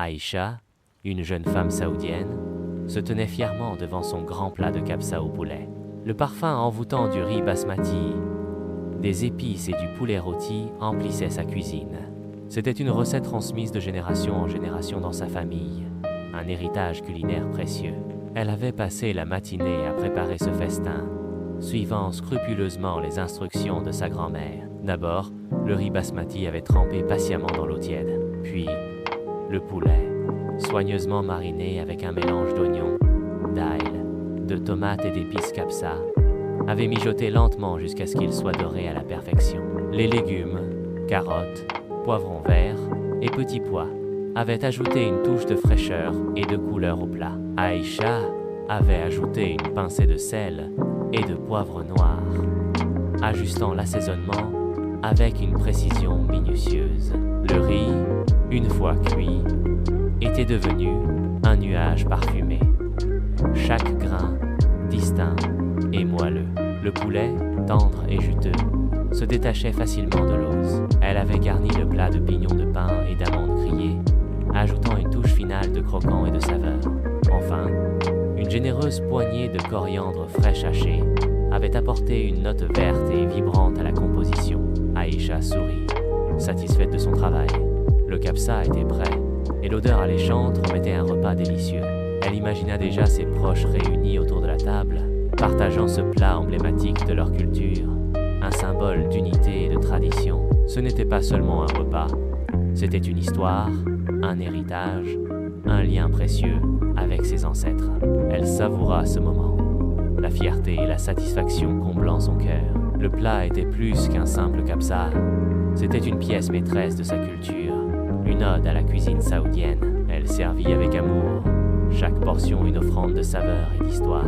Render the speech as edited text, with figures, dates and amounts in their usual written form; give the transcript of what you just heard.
Aïcha, une jeune femme saoudienne, se tenait fièrement devant son grand plat de kabsa au poulet. Le parfum envoûtant du riz basmati, des épices et du poulet rôti emplissait sa cuisine. C'était une recette transmise de génération en génération dans sa famille, un héritage culinaire précieux. Elle avait passé la matinée à préparer ce festin, suivant scrupuleusement les instructions de sa grand-mère. D'abord, le riz basmati avait trempé patiemment dans l'eau tiède, puis le poulet, soigneusement mariné avec un mélange d'oignons, d'ail, de tomates et d'épices kabsa, avait mijoté lentement jusqu'à ce qu'il soit doré à la perfection. Les légumes, carottes, poivrons verts et petits pois avaient ajouté une touche de fraîcheur et de couleur au plat. Aïcha avait ajouté une pincée de sel et de poivre noir, ajustant l'assaisonnement avec une précision minutieuse. Le riz, une fois cuit, était devenu un nuage parfumé. Chaque grain distinct et moelleux. Le poulet, tendre et juteux, se détachait facilement de l'os. Elle avait garni le plat de pignons de pain et d'amandes grillées, ajoutant une touche finale de croquant et de saveur. Enfin, une généreuse poignée de coriandre fraîche hachée avait apporté une note verte et vibrante à la composition. Aïcha sourit, satisfaite de son travail. Le kabsa était prêt, et l'odeur alléchante promettait un repas délicieux. Elle imagina déjà ses proches réunis autour de la table, partageant ce plat emblématique de leur culture, un symbole d'unité et de tradition. Ce n'était pas seulement un repas, c'était une histoire, un héritage, un lien précieux avec ses ancêtres. Elle savoura ce moment, la fierté et la satisfaction comblant son cœur. Le plat était plus qu'un simple kabsa, c'était une pièce maîtresse de sa culture, une ode à la cuisine saoudienne. Elle servit avec amour, chaque portion une offrande de saveur et d'histoire.